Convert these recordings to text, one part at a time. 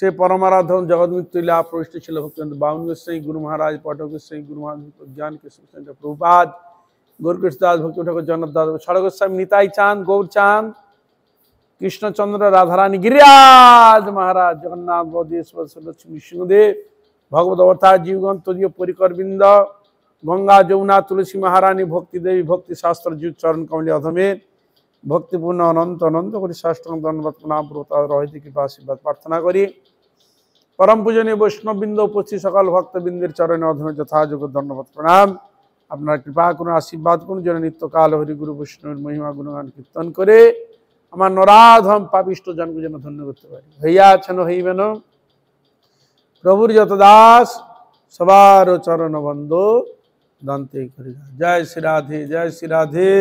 से परमाराधन जगन्मित्र लीला प्रविष्ट ছিল ভক্তিবেদান্ত বাউন গোস্বামী গুরু মহারাজ পাঠক গোস্বামী গুরু মহারাজ ज्ञान के प्रभुपाद गौरकृष्णदास भक्ति ठाकुर जगन्नाथ दास षड़ गोस्वामी निताई चांद गौर चांद कृष्णचंद्र राधारानी गिरिराज महाराज जगन्नाथ बलदेव लक्ष्मी सिंहदेव भगवत अवतार जीवगण तदीय परिकर वृंद गंगा जमुना तुलसी महारानी भक्ति देवी भक्ति शास्त्र जीव चरण कमल अधमे भक्तिपूर्ण अनंत अनंत कर साष्टांग दंडवत प्रणाम पूर्वक रहित कृपा आशीर्वाद प्रार्थना करी परम पूजनीय वैष्णवबृंद उपस्थित सकल भक्तबृंदेर चरण अधमे यथायोग्य दंडवत प्रणाम अपना कृपा करुण आशीर्वाद करुण जेन नित्यकाल हरि गुरु वैष्णवेर महिमा गुणगान कीर्तन करे আমার নরাধম পাপিষ্ট জনকে যেন ধন্য করতে পারি হইয়াছেন হইবেন প্রভুর যত দাস সবার চরণ বন্ধ দান্তে করি জয় শ্রী রাধে জয় শ্রী রাধে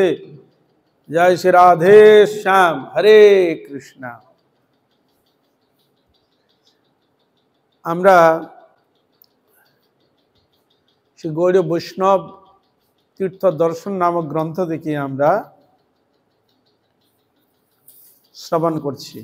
জয় শ্রী রাধে শ্যাম হরে কৃষ্ণ আমরা শ্রী গৌড় বৈষ্ণব तीर्थ दर्शन नामक ग्रंथ देखिए আমরা श्रवण করছি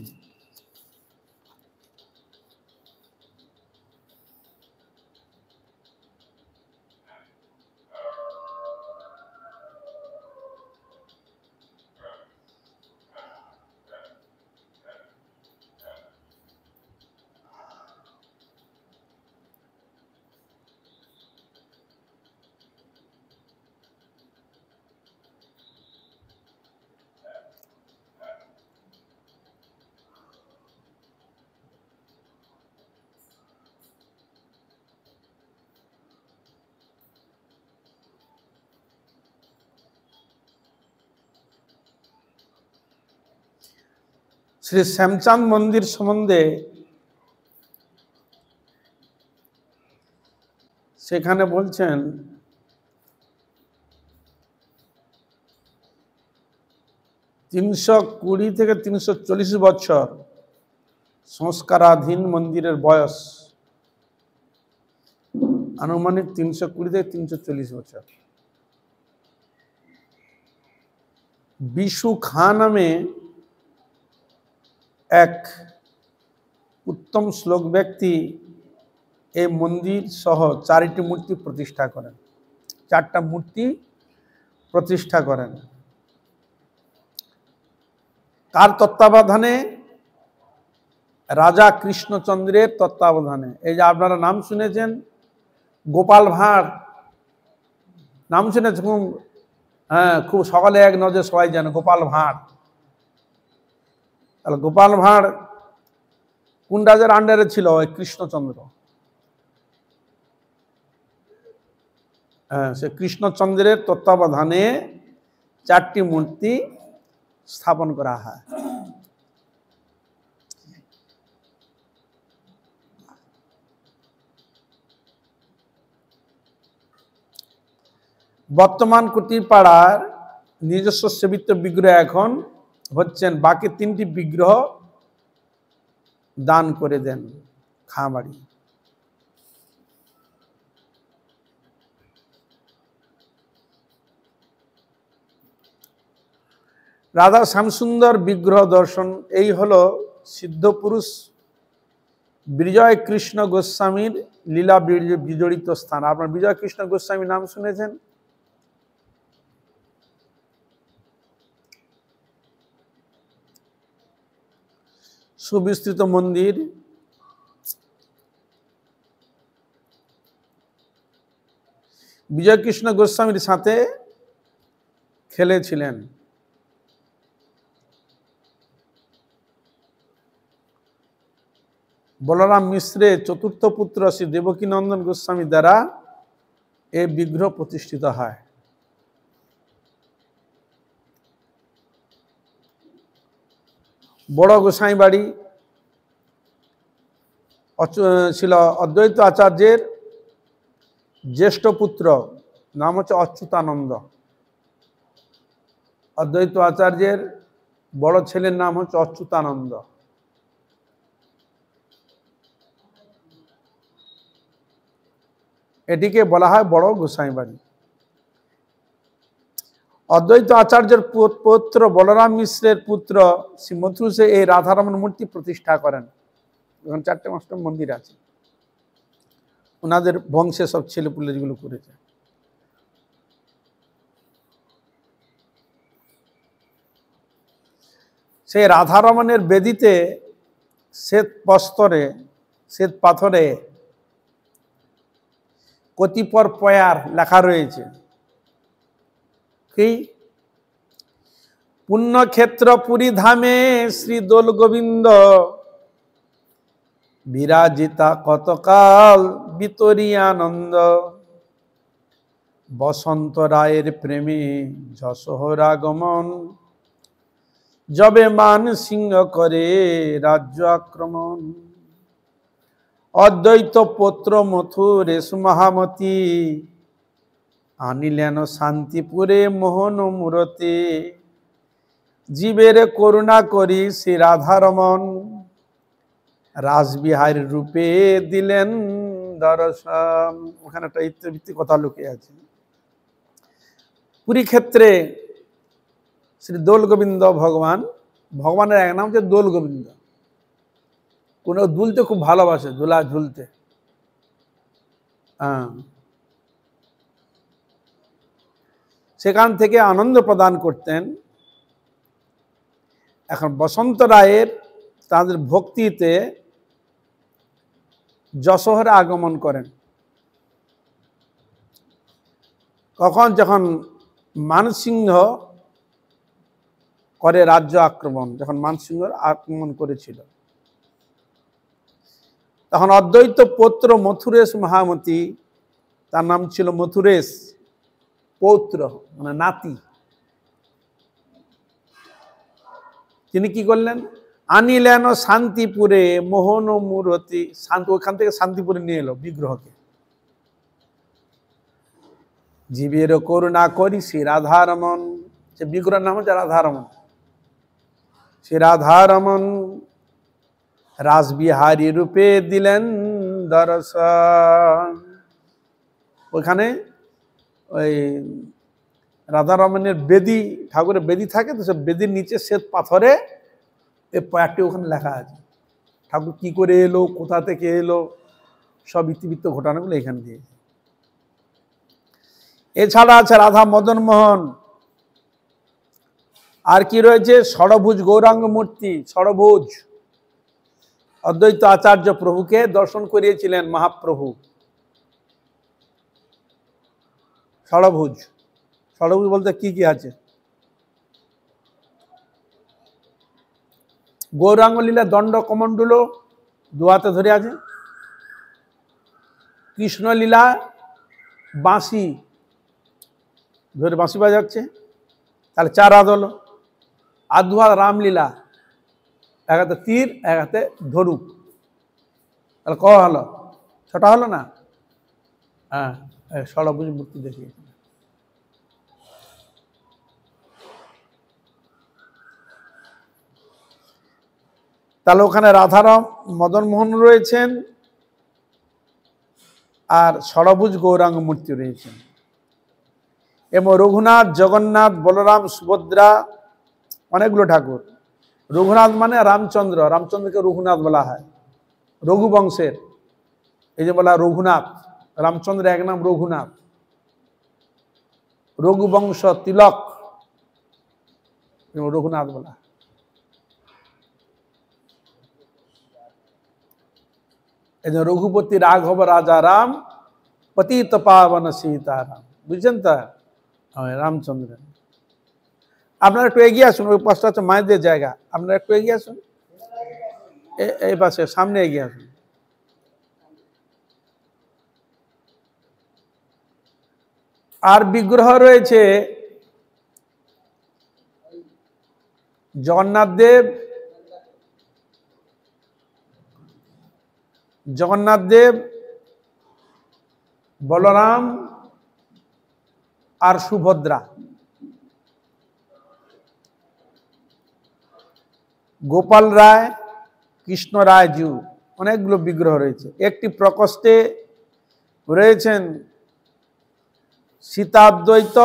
श्री श्यामचांद मंदिर सम्बन्धे सेखाने बोलছেন 320 থেকে 340 বছর সংস্কারাধীন মন্দিরের বয়স আনুমানিক 320 থেকে 340 বছর বিশু খান নামে एक उत्तम श्लोक व्यक्ति ए मंदिर सह चारिटी मूर्ति प्रतिष्ठा करें चारटा मूर्ति प्रतिष्ठा करें कार तत्त्वावधाने राजा कृष्णचंद्रेर तत्त्वावधाने এই যে আপনারা নাম শুনেছেন গোপাল ভাঁড় নাম শুনেছেন হ্যাঁ খুব সকালে এক নজর সবাই জানে গোপাল ভাঁড় गोपाल भाड़ কোন রাজার আন্ডারে ছিল ওই কৃষ্ণচন্দ্র সে কৃষ্ণচন্দ্রের তত্ত্বাবধানে চারটি মূর্তি স্থাপন করা হয় বর্তমান কুটিপাড়ার নিজস্ব সেবিত বিগ্রহ এখন হচ্ছেন বাকি তিনটি বিগ্রহ দান করে দেন খামারি রাধা শ্যামসুন্দর বিগ্রহ দর্শন এই হলো সিদ্ধ পুরুষ বিজয় কৃষ্ণ গোস্বামীর লীলা বিজড়িত স্থান আপনারা বিজয় কৃষ্ণ গোস্বামী নাম শুনেছেন सुविस्तृत मंदिर विजय कृष्ण गोस्वामीर साथे खेलेছিলেন बलराम मिश्रे चतुर्थ पुत्र श्री देवकी नंदन गोस्वामी द्वारा ए विग्रह प्रतिष्ठित है बड़ गोसाई बाड़ी ছিল अद्वैत आचार्येर ज्येष्ठ पुत्र नाम হচ্ছে अच्युतानंद अद्वैत आचार्येर बड़ छेलेर नाम হচ্ছে अच्युतानंद এটিকে বলা হয় বড় গোসাই বাড়ি अद्वैत आचार्यर पुत्र बलराम मिश्रेर पुत्र श्री मथुर से राधारमण मूर्ति प्रतिष्ठा करें ওখানে 4-5টা মন্দির আছে, ওনাদের বংশে সব ছেলেপুলে যেগুলো করেছে। সেই রাধারমণের বেদিতে শ্বেত প্রস্তরে, শ্বেত পাথরে কতিপয় পয়ার লেখা রয়েছে কি, পুণ্যক্ষেত্র পুরী ধামে শ্রী দোল গোবিন্দ বিরাজিতা কতকাল বিতরী আনন্দ, বসন্ত রায়ের প্রেমে যশোহর আগমন, যবে মান সিংহ করে রাজ্য আক্রমণ, অদ্বৈত পুত্র মথুরেশ মহামতি আনিলেন শান্তিপুরে মোহন মূরতে, জীবের করুণা করি শ্রী রাধারমণ, রাসবিহারী রূপে দিলেন দর্শন। ওখানে একটা ইত্যভিত্তিক কথা লুকিয়ে আছে। পুরী ক্ষেত্রে শ্রী দোল গোবিন্দ ভগবান, ভগবানের এক নাম হচ্ছে দোল গোবিন্দ। কোন দুলতে খুব ভালোবাসে, দোলা ঝুলতে। সেখান থেকে আনন্দ প্রদান করতেন। এখন বসন্ত রায়ের তাদের ভক্তিতে যশোহরে আগমন করেন। কখন? যখন মানসিংহ করে রাজ্য আক্রমণ, যখন মানসিংহ আক্রমণ করেছিল, তখন অদ্বৈত পুত্র মথুরেশ মহামতি, তার নাম ছিল মথুরেশ, পৌত্র মানে নাতি, তিনি কি করলেন? আনিলেন শান্তিপুরে মোহন মূরতি, শান্তি, ওখান থেকে শান্তিপুরে নিয়ে এলো বিগ্রহকে। জীবের করুণা করি শ্রী রাধারমণ, সে বিগ্রহের নাম হচ্ছে রাধারমণ। শ্রী রাধারমণ রাসবিহারী রূপে দিলেন দর্শন। ওখানে ওই রাধারমণের বেদি, ঠাকুরের বেদি থাকে তো, সে বেদির নিচে শ্বেত পাথরে এই পয়ারটি ওখানে লেখা আছে। ঠাকুর কি করে এলো, কোথা থেকে এলো, সব ইতিবৃত্ত ঘটনাগুলো এখানে দিয়েছে। এছাড়া আছে রাধা মদন মোহন, আর কি রয়েছে? ষড়ভুজ গৌরাঙ্গ মূর্তি। ষড়ভুজ অদ্বৈত আচার্য প্রভুকে দর্শন করিয়েছিলেন মহাপ্রভু। ষড়ভুজ, ষড়ভুজ বলতে কি কি আছে? গৌরাঙ্গ লীলা দণ্ড কমণ্ডল দুহাতে ধরে আছে। কৃষ্ণ লীলা বাঁশি ধরে বাঁশি বাজাচ্ছে, তাহলে 4 হাত হলো। আর 2 হাত রামলীলা, এক হাতে তীর, এক হাতে ধনুক, তাহলে ক হলো? 6টা হলো না? হ্যাঁ, ষড়ভুজ মূর্তি দেখিয়েছে। তাহলে ওখানে রাধারাম মদন মোহন রয়েছেন, আর ষড়ভুজ গৌরাঙ্গ মূর্তি রয়েছেন, এবং রঘুনাথ, জগন্নাথ, বলরাম, সুভদ্রা, অনেকগুলো ঠাকুর। রঘুনাথ মানে রামচন্দ্র, রামচন্দ্রকে রঘুনাথ বলা হয়, রঘুবংশের, এই যে বলা রঘুনাথ। রামচন্দ্রের এক নাম রঘুনাথ, রঘুবংশ তিলক, রঘুনাথ বলা। এই যে রঘুপতি রাঘব রাজা রাম, পতিত পাবন সীতারাম, বুঝছেন তো? রামচন্দ্র। আপনারা একটু এগিয়ে আসুন, ওই পাশটা হচ্ছে মায়েদের জায়গা, আপনারা একটু এগিয়ে আসুন, এই পাশে সামনে এগিয়ে আসুন। আর বিগ্রহ রয়েছে জগন্নাথ দেব, জগন্নাথ দেব, বলরাম আর সুভদ্রা, গোপাল রায়, কৃষ্ণ রায় জিউ, অনেকগুলো বিগ্রহ রয়েছে। একটি প্রকোষ্ঠে রয়েছেন সীতাদ্বৈত,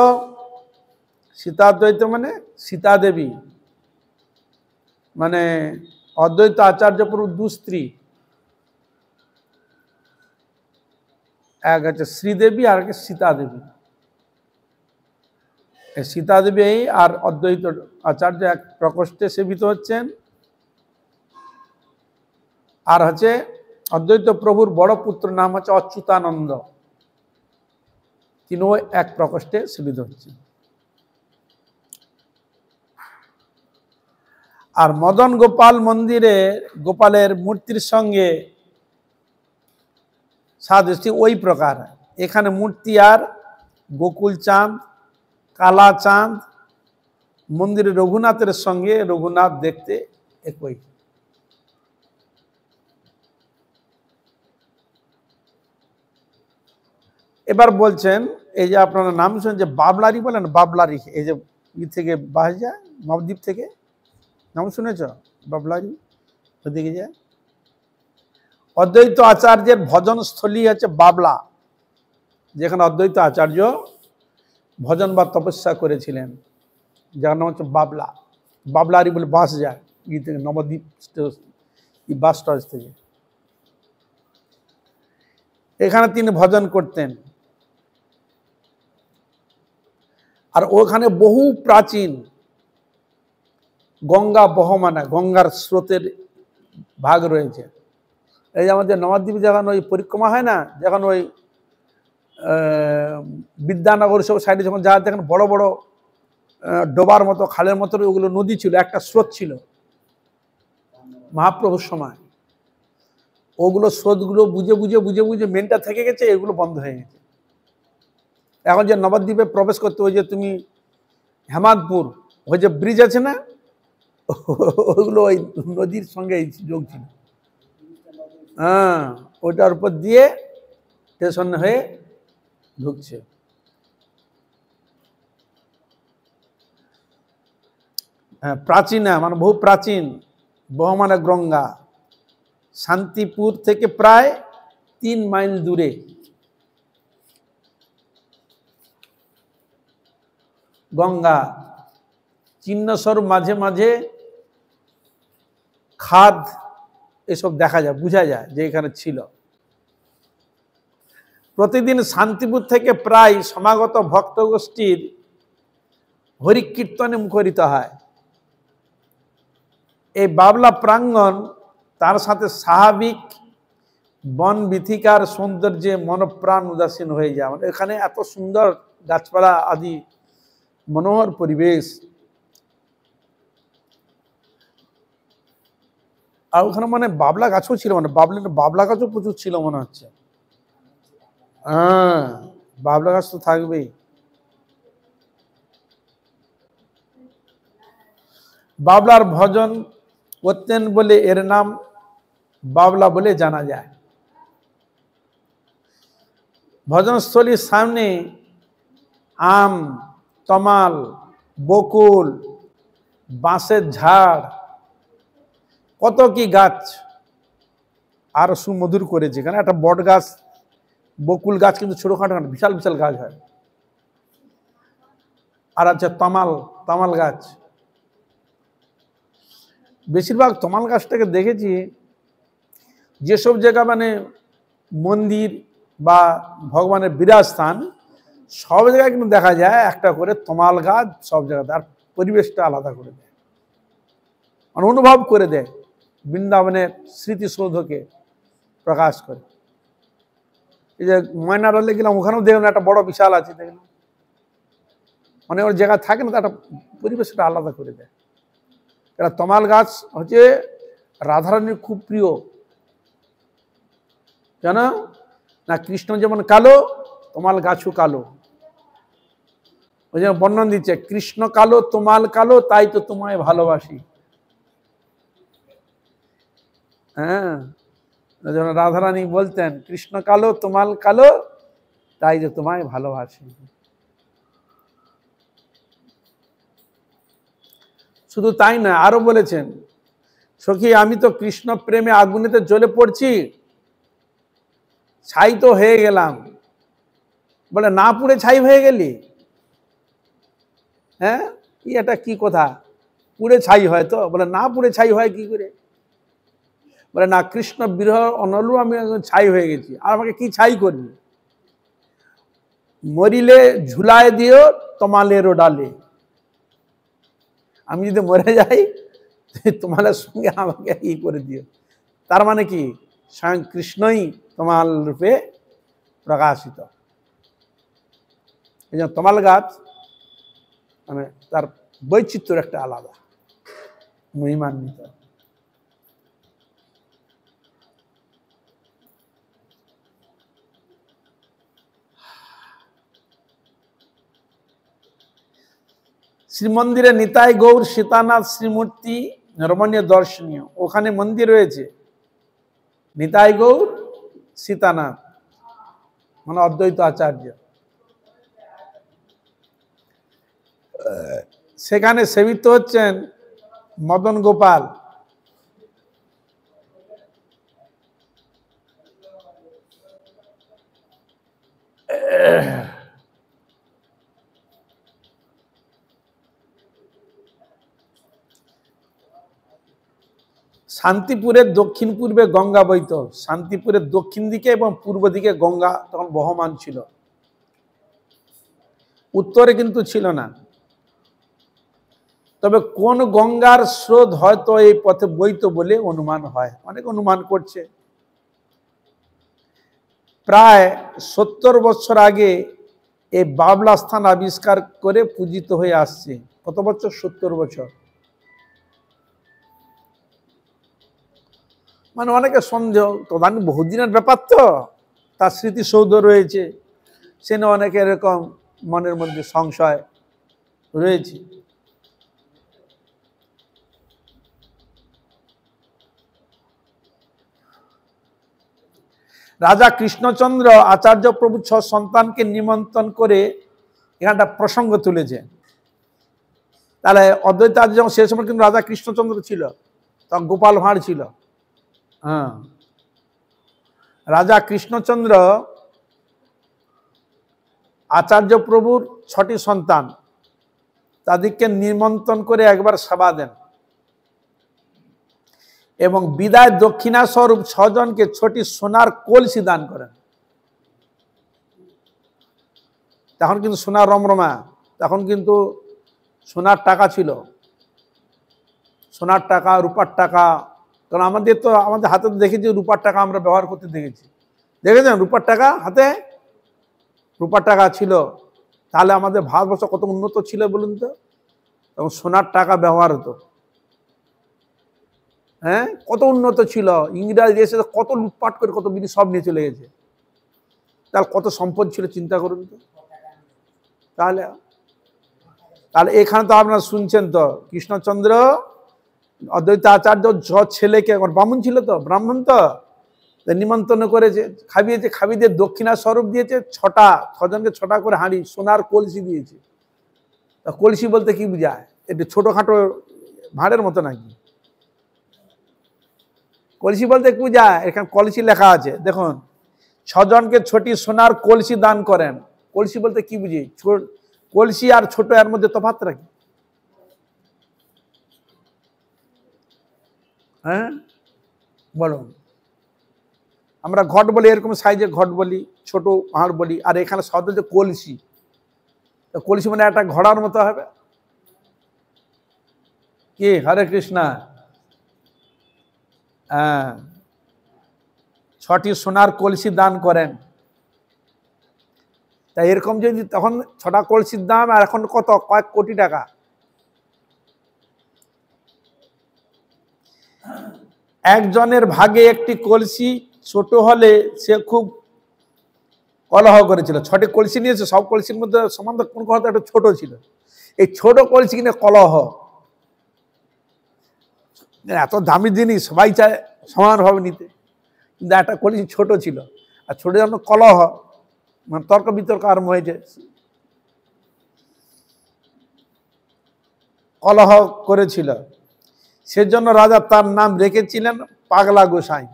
সীতাদ্বৈত মানে সীতা দেবী, মানে অদ্বৈত আচার্য প্রভু দুস্ত্রী, এক আছে শ্রীদেবী আর এক সীতা দেবী। সীতা দেবী আর অদ্বৈত আচার্য এক প্রকোষ্ঠে সেবিত হচ্ছেন, আর হচ্ছে অদ্বৈত প্রভুর বড় পুত্র নাম হচ্ছে অচ্যুতানন্দ, তিনিও এক প্রকোষ্ঠে সেবিত হচ্ছেন। আর মদন গোপাল মন্দিরে গোপালের মূর্তির সঙ্গে সাদৃশ্য ওই প্রকার। এখানে মূর্তি আর গোকুল চাঁদ, কালা চাঁদ, মন্দিরে রঘুনাথের সঙ্গে রঘুনাথ দেখতে একই। এবার বলছেন এই যে আপনারা নাম শুনেন যে বাবলারি বলেন, বাবলারি, এই যে ই থেকে বাস যায় নবদ্বীপ থেকে, নাম শুনেছ বাবলারি? ওদিকে যায় অদ্বৈত আচার্যের ভজনস্থলী হচ্ছে বাবলা, যেখানে অদ্বৈত আচার্য ভজন বা তপস্যা করেছিলেন, যার নাম হচ্ছে বাবলা। বাবলারি বলে বাস যায় ই থেকে নবদ্বীপ বাস স্টপেজ থেকে। এখানে তিনি ভজন করতেন। আর ওখানে বহু প্রাচীন গঙ্গা বহমানা, গঙ্গার স্রোতের ভাগ রয়েছে। এই যে আমাদের নবদ্বীপে যখন ওই পরিক্রমা হয় না, যখন ওই বিদ্যানগর সব সাইডে যখন যা দেখেন বড় বড় ডোবার মতো খালের মতো ওগুলো নদী ছিল, একটা স্রোত ছিল মহাপ্রভুর সময়। ওগুলো স্রোতগুলো বুঝে বুঝে বুঝে বুঝে মেনটা থেকে গেছে, এগুলো বন্ধ হয়ে গেছে। এখন যে নবদ্বীপে প্রবেশ করতে ওই যে তুমি হেমাদপুর ওই যে ব্রিজ আছে না, ওগুলো ওই নদীর সঙ্গে যোগ ছিল। হ্যাঁ, ওইটার উপর দিয়ে স্টেশন হয়ে ঢুকছে। হ্যাঁ, প্রাচীনা মানে বহু প্রাচীন বহমানা গঙ্গা, শান্তিপুর থেকে প্রায় 3 মাইল দূরে। গঙ্গা চিহ্নস্বরূপ মাঝে মাঝে খাদ এসব দেখা যায়, বোঝা যায় যে এখানে ছিল। প্রতিদিন শান্তিপুর থেকে প্রায় সমাগত ভক্তগোষ্ঠীর হরিকীর্তনে মুখরিত হয়। এই বাবলা প্রাঙ্গণ তার সাথে স্বাভাবিক বন বিথিকার সৌন্দর্যে মনপ্রাণ উদাসীন হয়ে যায়। মানে এখানে এত সুন্দর গাছপালা আদি মনোহর পরিবেশ। আর ওখানে মানে বাবলা গাছও ছিল, মানে বাবলা গাছও প্রচুর ছিল মনে হচ্ছে। হ্যাঁ, বাবলা গাছ তো থাকবেই। বাবলার ভজন করতেন বলে এর নাম বাবলা বলে জানা যায়। ভজনস্থলীর সামনে আম, তমাল, বকুল, বাঁশের ঝাড়, কত কি গাছ আর সুমধুর করেছে। এখানে একটা বট গাছ, বকুল গাছ কিন্তু ছোটখাটো না, বিশাল বিশাল গাছ হয়। আর আছে তমাল গাছ। বেশিরভাগ তমাল গাছটাকে দেখেছি যেসব জায়গা মানে মন্দির বা ভগবানের বিরাজস্থান, সব জায়গায় কিন্তু দেখা যায় একটা করে তমাল গাছ সব জায়গাতে, আর পরিবেশটা আলাদা করে দেয়, মানে অনুভব করে দেয় বৃন্দাবনের স্মৃতিসৌধকে প্রকাশ করে। এই যে ময়নারালে গেলাম, ওখানেও দেখলাম একটা বড় বিশাল আছে, দেখলাম মানে ওর জায়গা থাকে না, একটা পরিবেশটা আলাদা করে দেয়। এটা তমাল গাছ হচ্ছে রাধারানীর খুব প্রিয়, জানো না? কৃষ্ণ যেমন কালো, তমাল গাছও কালো। ওই যে বর্ণন দিচ্ছে, কৃষ্ণ কালো তমাল কালো, তাই তো তোমায় ভালোবাসি। হ্যাঁ, যেমন রাধারানী বলতেন, কৃষ্ণ কালো তমাল কালো, তাই তো তোমায় ভালোবাসি। শুধু তাই না, আরো বলেছেন, সখী আমি তো কৃষ্ণ প্রেমে আগুনেতে জ্বলে পড়ছি, ছাই তো হয়ে গেলাম। বলে না পুড়ে ছাই হয়ে গেলি? হ্যাঁ, এটা কি কথা, পুড়ে ছাই হয় তো? বলে না পুড়ে ছাই হয় কি করে? বলে না, কৃষ্ণ বিরহ অনলু আমি ছাই হয়ে গেছি, আর আমাকে কি ছাই করবি? মরিলে ঝুলায় দিও তোমালেরও ডালে, আমি যদি মরে যাই তোমালের সঙ্গে আমাকে ই করে দিও। তার মানে কি, স্বয়ং কৃষ্ণই তোমাল রূপে প্রকাশিত। এই জন্য তমাল গাছ মানে তার বৈচিত্র্য একটা আলাদা, মহিমান্বিত। শ্রীমন্দিরে নিতাই গৌর সীতানাথ শ্রীমূর্তি রমণীয় দর্শনীয়, ওখানে মন্দির রয়েছে নিতাই গৌর সীতানাথ মানে অদ্বৈত আচার্য, সেখানে সেবিত হচ্ছেন মদন গোপাল। শান্তিপুরের দক্ষিণ পূর্বে গঙ্গা বইত, শান্তিপুরের দক্ষিণ দিকে এবং পূর্ব দিকে গঙ্গা তখন বহমান ছিল, উত্তরে কিন্তু ছিল না। তবে কোন গঙ্গার স্রোত হয়তো এই পথে বইত বলে অনুমান হয়, অনেক অনুমান করছে। প্রায় 70 বছর আগে এই বাবলা স্থান আবিষ্কার করে পূজিত হয়ে আসছে। কত বছর? 70 বছর। মানে অনেকে সন্দেহ, প্রধান বহুদিনের ব্যাপার তো, তার স্মৃতিসৌধ রয়েছে, সে নিয়ে অনেকে এরকম মনের মধ্যে সংশয় রয়েছে। রাজা কৃষ্ণচন্দ্র আচার্য প্রভু 6 সন্তানকে নিমন্ত্রণ করে এখানটা প্রসঙ্গ তুলেছে। তাহলে অদ্বৈত আচার্য যখন সে সময় কিন্তু রাজা কৃষ্ণচন্দ্র ছিল, তখন গোপাল ভাঁড় ছিল। হ্যাঁ, রাজা কৃষ্ণচন্দ্র আচার্য প্রভুর 6টি সন্তান, তাদেরকে নিমন্ত্রণ করে একবার সেবা দেন এবং বিদায় দক্ষিণা স্বরূপ 6 জনকে 6টি সোনার কলসি দান করেন। তখন কিন্তু সোনার রমরমা, তখন কিন্তু সোনার টাকা ছিল, সোনার টাকা, রূপার টাকা। কারণ আমাদের তো আমাদের হাতে দেখেছি রূপার টাকা আমরা ব্যবহার করতে দেখেছি, দেখেছেন রূপার টাকা হাতে, রূপার টাকা ছিল। তাহলে আমাদের ভারতবর্ষ কত উন্নত ছিল বলুন তো, তখন সোনার টাকা ব্যবহার হতো। হ্যাঁ, কত উন্নত ছিল। ইংরেজ এসে কত লুটপাট করে কত বিধি সব নিয়ে চলে গেছে, তাহলে কত সম্পদ ছিল চিন্তা করুন তো। তাহলে তাহলে এখানে তো আপনারা শুনছেন তো, কৃষ্ণচন্দ্র অদ্বৈত আচার্য ছেলেকে, ব্রাহ্মণ ছিল তো, ব্রাহ্মণ তো নিমন্ত্রণ করেছে, খাবিয়েছে, খাবিয়ে দক্ষিণা স্বরূপ দিয়েছে 6 জনকে 6টা করে হাঁড়ি সোনার কলসি দিয়েছে। কলসি বলতে কি বুঝায়? একটু ছোটখাটো ভাঁড়ের মতো নাকি? কলসি বলতে কি বুঝায়? এখানে কলসি লেখা আছে দেখুন, 6 জনকে 6টি সোনার কলসি দান করেন। কলসি বলতে কি বুঝি? কলসি আর ছোট এর মধ্যে তফাৎ রাখি? হ্যাঁ বলুন, আমরা ঘট বলি, এরকম সাইজের ঘট বলি, ছোট হাড় বলি, আর এখানে শব্দ যে কলসি, কলসি মানে একটা ঘোড়ার মতো হবে কি? হরে কৃষ্ণা। হ্যাঁ, 6টি সোনার কলসি দান করেন। তাই এরকম যদি তখন 6টা কলসির দাম, আর এখন কত, কয়েক কোটি টাকা। একজনের ভাগে একটি কলসি ছোট হলে সে খুব কলহ করেছিল। 6টি কলসি নিয়েছে, সব কলসির মধ্যে সমান কোন কথা একটা ছোট ছিল, এই ছোট কলসি কিনে কলহ। এত দামি জিনিস সবাই চায় সমানভাবে নিতে, কিন্তু একটা কলসি ছোট ছিল, আর ছোট জন্য কলহ, মানে তর্ক বিতর্ক আরম্ভ হয়েছে, কলহ করেছিল। সেজন্য রাজা তার নাম রেখেছিলেন পাগলা গোসাই।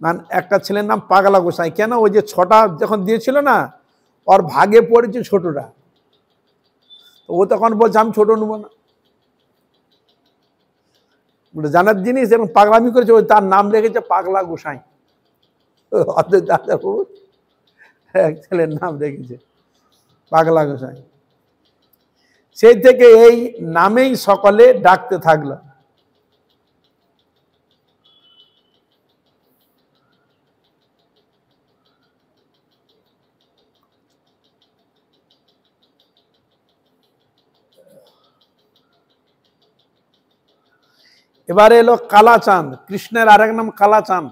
মানে একটা ছেলের নাম পাগলা গোসাই। কেন? ওই যে 6টা যখন দিয়েছিল না, ওর ভাগে পড়েছে ছোটটা, ও তখন বলছে আমি ছোট নেব না, জানার জিনিস, এবং পাগলামি করেছে, ওই তার নাম রেখেছে পাগলা গোসাই। এক ছেলের নাম রেখেছে পাগলা গোসাই। সেই থেকে এই নামেই সকলে ডাকতে থাকলো। এবারে এলো কালাচাঁদ, কৃষ্ণের আরেক নাম কালাচাঁদ।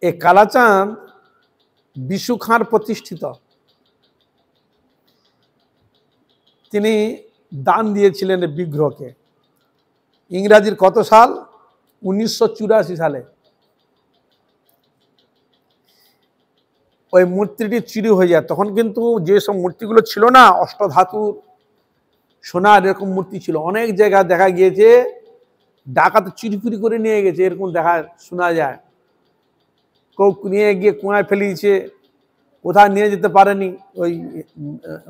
এই কালাচাঁদ বিশু খাঁর প্রতিষ্ঠিত। তিনি দান দিয়েছিলেন বিগ্রহকে। ইংরাজির কত সাল? 1984 সালে। ওই মূর্তিটি চুরি হয়ে যায়। তখন কিন্তু যেসব মূর্তিগুলো ছিল না, অষ্টধাতুর সোনার এরকম মূর্তি ছিল, অনেক জায়গায় দেখা গিয়েছে ডাকাত চুরি ফুরি করে নিয়ে গেছে, এরকম দেখা শোনা যায়। কেউ নিয়ে গিয়ে কুয়ায় ফেলিয়েছে, কোথায় নিয়ে যেতে পারেনি, ওই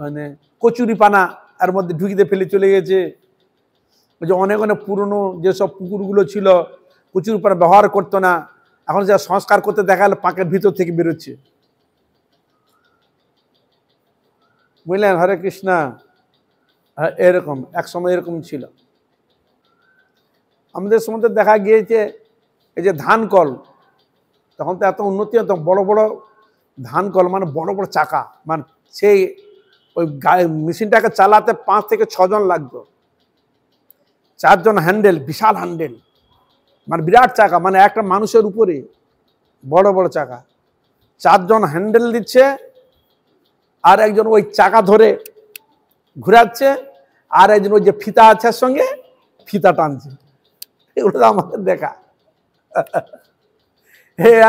মানে কচুরি পানা এর মধ্যে ঢুকিতে ফেলে চলে গেছে। ওই যে অনেক অনেক পুরনো যেসব পুকুরগুলো ছিল, কচুরি পানা ব্যবহার করতো না, এখন যা সংস্কার করতে দেখা গেল পাঁকের ভিতর থেকে বেরোচ্ছে। বুঝলেন? হরে কৃষ্ণা। এরকম এক সময় এরকম ছিল। আমাদের সমুদ্রে দেখা গিয়েছে এই যে ধান কল, তখন তো এত উন্নতি হতো, বড় বড় ধান কল, মানে বড় বড় চাকা, মানে সেই ওই মেশিনটাকে চালাতে 5 থেকে 6 জন লাগতো। 4 জন হ্যান্ডেল, বিশাল হ্যান্ডেল, মানে বিরাট চাকা, মানে একটা মানুষের উপরে বড় বড় চাকা। 4 জন হ্যান্ডেল দিচ্ছে, আর একজন ওই চাকা ধরে ঘুরাচ্ছে, আর একজন ওই যে ফিতা আছে সঙ্গে ফিতা টানছে। এগুলো তো আমাদের দেখা।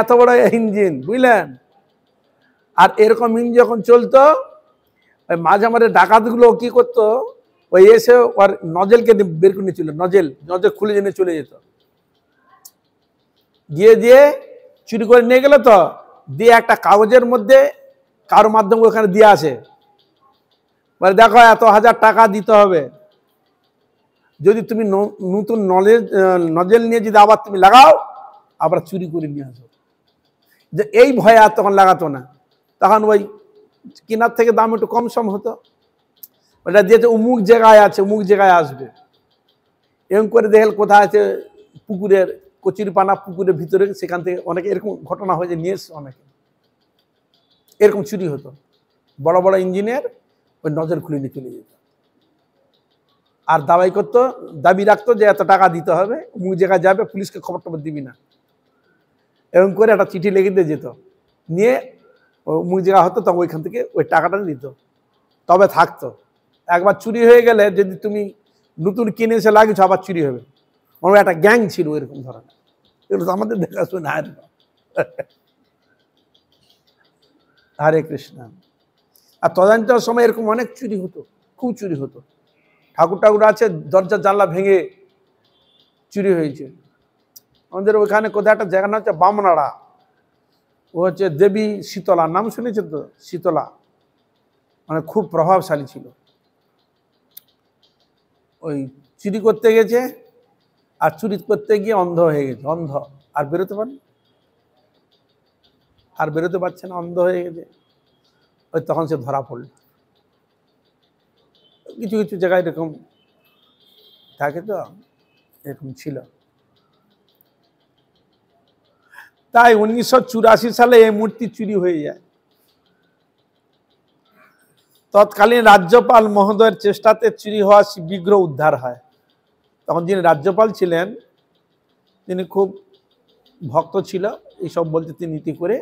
এত বড় ইঞ্জিন, বুঝলেন? আর এরকম ইঞ্জিন যখন চলতো, ওই মাঝে মাঝে ডাকাতগুলো কি করতো, ওই এসে ওর নজেলকে বের করে নিয়েছিল, নজেল খুলে জেনে চলে যেত, গিয়ে দিয়ে চুরি করে নিয়ে গেল। তো দিয়ে একটা কাগজের মধ্যে কারো মাধ্যমে ওখানে দিয়ে আসে, মানে দেখো এত 1000 টাকা দিতে হবে, যদি তুমি নতুন নজেল নিয়ে যদি আবার তুমি লাগাও, আবার চুরি করে নিয়ে আসো। যে এই ভয়ে আর তখন লাগাতো না, তখন ওই কেনার থেকে দাম একটু কম সম হতো। ওটা দিয়েছে অমুক জায়গায় আছে, অমুক জায়গায় আসবে, এরকম করে দেখেন কোথায় আছে পুকুরের কচুরিপানা, পুকুরের ভিতরে, সেখান থেকে অনেকে এরকম ঘটনা হয়েছে, নিয়ে এসছে অনেকে, এরকম চুরি হতো। বড় বড় ইঞ্জিনিয়ার ওই নজর খুলে নিয়ে চলে যেত, আর দাবি রাখতো যে এত টাকা দিতে হবে, অমুক জায়গায় যাবে, পুলিশকে খবর টবর দিবি না, এরকম করে একটা চিঠি লিখে দিয়ে যেত, নিয়ে অমুক জায়গা হতো, তখন ওইখান থেকে ওই টাকাটা দিত, তবে থাকতো। একবার চুরি হয়ে গেলে যদি তুমি নতুন কিনে এসে লাগিয়েছ, আবার চুরি হবে। আমার একটা গ্যাং ছিল এরকম ধরনের, এগুলো তো আমাদের দেখাশোনা। হরে কৃষ্ণ। আর তদানীন্তন সময় এরকম অনেক চুরি হতো, খুব চুরি হতো। ঠাকুর আছে, দরজা জানলা ভেঙে চুরি হয়েছে। আমাদের ওইখানে কোথায় একটা জায়গা নাম হচ্ছে বামনাড়া, ও হচ্ছে দেবী শীতলা, নাম শুনেছে তো? শীতলা মানে খুব প্রভাবশালী ছিল। ওই চুরি করতে গেছে, আর চুরি করতে গিয়ে অন্ধ হয়ে গেছে, অন্ধ, আর বেরোতে পারছে না, অন্ধ হয়ে গেছে। ওই তখন সে ধরা পড়ল। কিছু কিছু জায়গায় এরকম থাকে, তো এরকম ছিল। তাই 1984 সালে এই মূর্তি চুরি হয়ে যায়। তৎকালীন রাজ্যপাল মহোদয়ের চেষ্টাতে চুরি হওয়া বিগ্রহ উদ্ধার হয়। তখন যিনি রাজ্যপাল ছিলেন, তিনি খুব ভক্ত ছিল, এইসব বলতে তিনি নীতি করে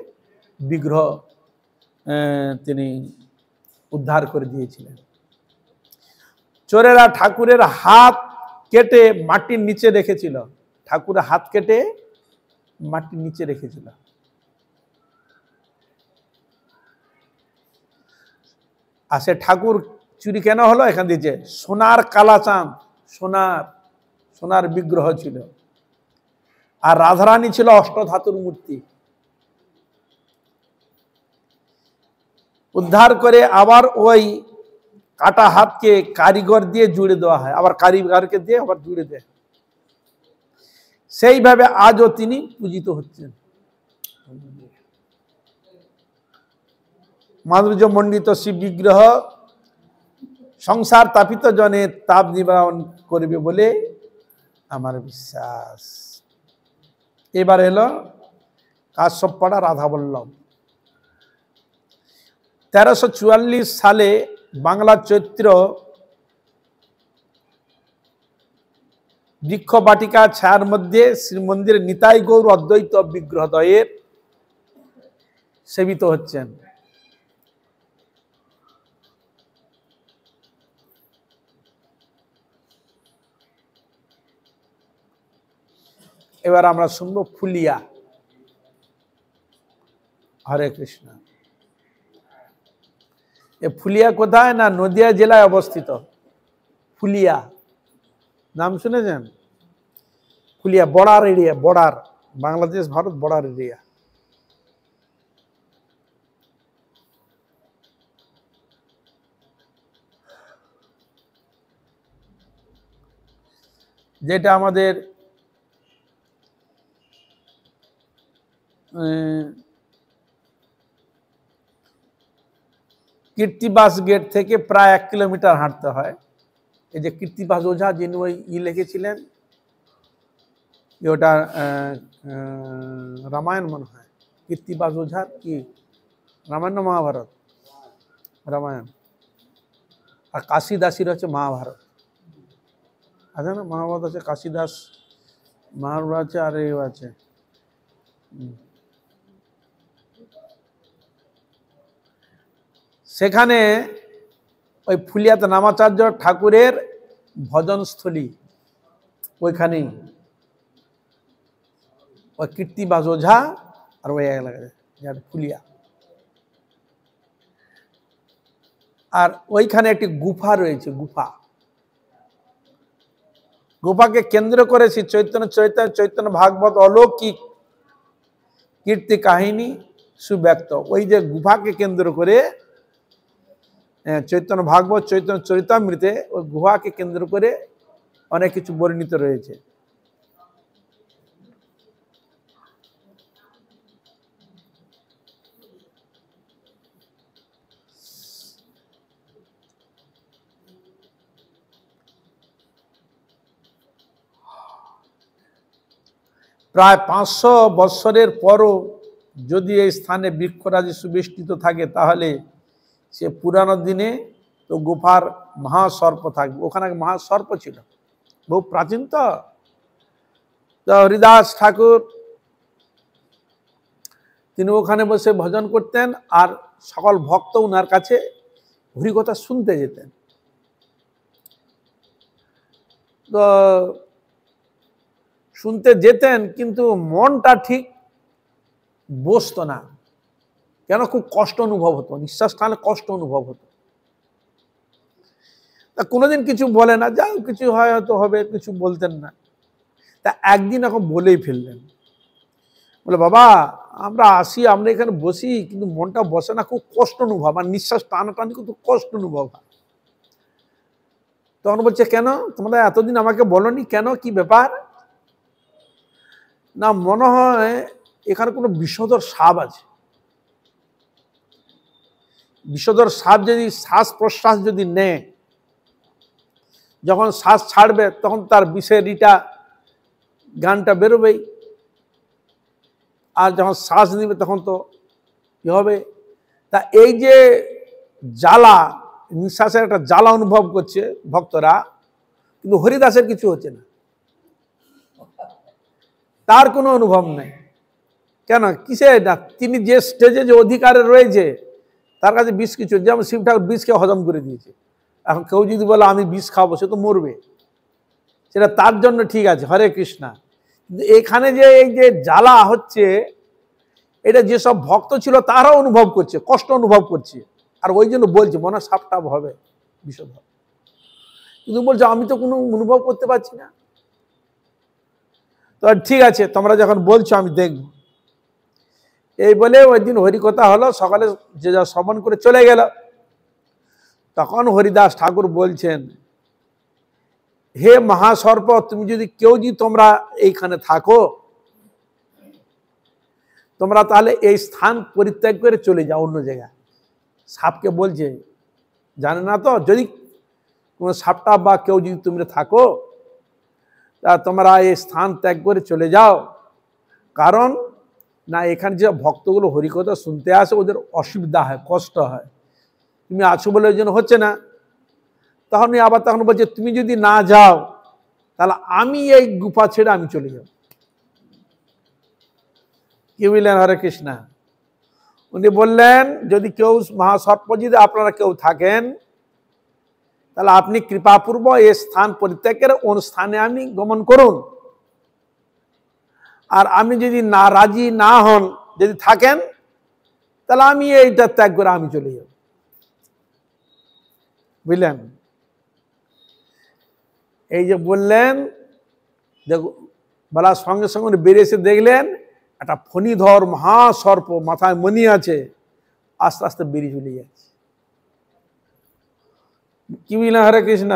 বিগ্রহ তিনি উদ্ধার করে দিয়েছিলেন। চোরেরা ঠাকুরের হাত কেটে মাটির নিচে রেখেছিল, ঠাকুরের হাত কেটে মাটির নিচে রেখেছিল। আর সে ঠাকুর চুরি কেন হলো? এখান দিয়েছে সোনার কালাচাঁদ, সোনার বিগ্রহ ছিল, আর রাধারানী ছিল অষ্টধাতুর মূর্তি। উদ্ধার করে আবার ওই কাটা হাতকে কারিগর দিয়ে জুড়ে দেওয়া হয়, আবার কারিগরকে দিয়ে আবার জুড়ে দেয়। সেইভাবে আজও তিনি পূজিত হচ্ছেন। মাধুর্য মণ্ডিত শিব বিগ্রহ সংসার তাপিত জনে তাপ নিবারণ করবে বলে আমার বিশ্বাস। এবার এলো কাশ্যপপাড়া রাধাবল্লভ। 1344 সালে বাংলা চৈত্র বৃক্ষ বাটিকা ছায়ার মধ্যে শ্রীমন্দিরে নিতাই গৌর অদ্বৈত বিগ্রহদ্বয়ের সেবিত হচ্ছেন। এবার আমরা শুনবো ফুলিয়া। হরে কৃষ্ণ। এ ফুলিয়া কোথায়? না নদিয়া জেলায় অবস্থিত। ফুলিয়া নাম শুনেছেন? Phulia border area, border, Bangladesh Bharat border area. যেটা আমাদের কীর্তিবাস গেট থেকে প্রায় 1 কিলোমিটার হাঁটতে হয়। এই যে কীর্তিবাস ওঝা যিনি ওই লিখেছিলেন, ওটা রামায়ণ মনে হয়। কীর্তিবাস ওঝার কি রামায়ণ না মহাভারত? রামায়ণ। আর কাশিদাসীর হচ্ছে মহাভারত, আছে না? মহাভারত আছে, কাশিদাস মহাভারত আছে, আর এ আছে সেখানে ওই ফুলিয়াতে নামাচার্য ঠাকুরের ভজনস্থলী ওইখানেই ওই কীর্তিবাস ওঝা আর ওই এলাকায় ফুলিয়া। আর ওইখানে একটি গুফা রয়েছে, গুফা। গুফাকে কেন্দ্র করে শ্রী চৈতন্য ভাগবত অলৌকিক কীর্তি কাহিনী সুব্যক্ত। ওই যে গুফাকে কেন্দ্র করে চৈতন্য ভাগবত চৈতন্য চরিতামৃতে ওই গুহাকে কেন্দ্র করে অনেক কিছু বর্ণিত রয়েছে। প্রায় 500 বৎসরের পরও যদি এই স্থানে বৃক্ষরাজি সুবেষ্টিত থাকে, তাহলে সে পুরানো দিনে তো গুফার মহাসর্প থাকবে। ওখানে মহাসর্প ছিল, বহু প্রাচীন। তো হরিদাস ঠাকুর তিনি ওখানে বসে ভজন করতেন, আর সকল ভক্ত উনার কাছে হরিকথা শুনতে যেতেন। তো শুনতে যেতেন, কিন্তু মনটা ঠিক বসতো না। কেন? খুব কষ্ট অনুভব হতো, নিঃশ্বাস টানলে কষ্ট অনুভব হতো। তা কোনোদিন কিছু বলে না, যা কিছু হয় হয়তো হবে, কিছু বলতেন না। তা একদিন এখন বলেই ফেললেন, বলে বাবা আমরা আসি, আমরা এখানে বসি, কিন্তু মনটা বসে না, খুব কষ্ট অনুভব, আর নিঃশ্বাস টানাটানি কিন্তু কষ্ট অনুভব হয়। তখন বলছে কেন তোমরা এতদিন আমাকে বলনি, কেন, কি ব্যাপার? না মনে হয় এখানে কোনো বিষধর সাপ আছে। বিষধর সাপ যদি শ্বাস প্রশ্বাস যদি নেয়, যখন শ্বাস ছাড়বে তখন তার বিষের গানটা বেরোবেই, আর যখন শ্বাস নিবে তখন তো কি হবে। তা এই যে জ্বালা, নিঃশ্বাসের একটা জ্বালা অনুভব করছে ভক্তরা, কিন্তু হরিদাসের কিছু হচ্ছে না, তার কোনো অনুভব নেই। কেন? কিসে না? তিনি যে স্টেজে যে অধিকারে রয়েছে, তার কাছে বিষ কিছু, যেমন শিব ঠাকুর বিষকে হজম করে দিয়েছে। এখন কেউ যদি বলে আমি বিষ খাবো, সে তো মরবে, সেটা তার জন্য ঠিক আছে, হরে কৃষ্ণা। কিন্তু এখানে যে এই যে জ্বালা হচ্ছে, এটা যেসব ভক্ত ছিল তারাও অনুভব করছে, কষ্ট অনুভব করছে, আর ওই জন্য বলছে মনে সাপটাপ হবে, বিষধর। কিন্তু বলছে আমি তো কোনো অনুভব করতে পারছি না। তো ঠিক আছে, তোমরা যখন বলছো আমি দেখব। এই বলে ওই দিন হরিকথা হলো, সকালে যে যা শ্রবণ করে চলে গেল। তখন হরিদাস ঠাকুর বলছেন, হে মহাসর্প, তুমি যদি কেউ যদি তোমরা এইখানে থাকো, তোমরা তাহলে এই স্থান পরিত্যাগ করে চলে যাও অন্য জায়গায়। সাপকে বলছে, জানে না তো, যদি কোনো সাপটা বা কেউ যদি তোমরা থাকো তা তোমরা এই স্থান ত্যাগ করে চলে যাও, কারণ না এখানে যে ভক্তগুলো হরিকথা শুনতে আসে ওদের অসুবিধা হয়, কষ্ট হয়, তুমি আছো বলে ওই জন্য হচ্ছে না। তখন আবার তখন বলছে তুমি যদি না যাও তাহলে আমি এই গুফা ছেড়ে আমি চলে যাব। কি বললেন হরে কৃষ্ণা? উনি বললেন যদি কেউ মহাসর্প যদি আপনারা কেউ থাকেন তাহলে আপনি কৃপাপূর্বক এই স্থান পরিত্যাগ করে অন্য স্থানে আপনি গমন করুন, আর আমি যদি না রাজি না হন যদি থাকেন তাহলে আমি এইটা ত্যাগ করে আমি চলে যাব। বুঝলেন? এই যে বললেন, দেখো বলার সঙ্গে সঙ্গে বেরিয়ে এসে দেখলেন একটা ফণীধর মহাসর্প, মাথায় মণি আছে, আস্তে আস্তে বেরিয়ে চলে যাচ্ছে। কি বললেন হরে কৃষ্ণ?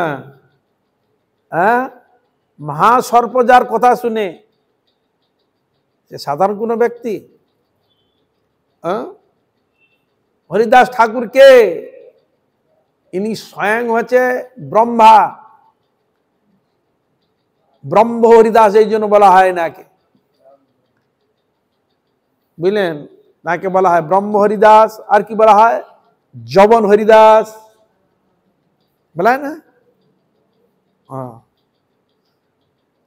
হ্যাঁ, মহাসর্প যার কথা শুনে সে সাধারণ কোনো ব্যক্তি? হরিদাস ঠাকুর কে? ইনি স্বয়ং হচ্ছে ব্রহ্মা, ব্রহ্ম হরিদাস এই জন্য বলা হয় নাকি, বুঝলেন? নাকে বলা হয় ব্রহ্ম হরিদাস, আর কি বলা হয় জবন হরিদাস বলা হয় না?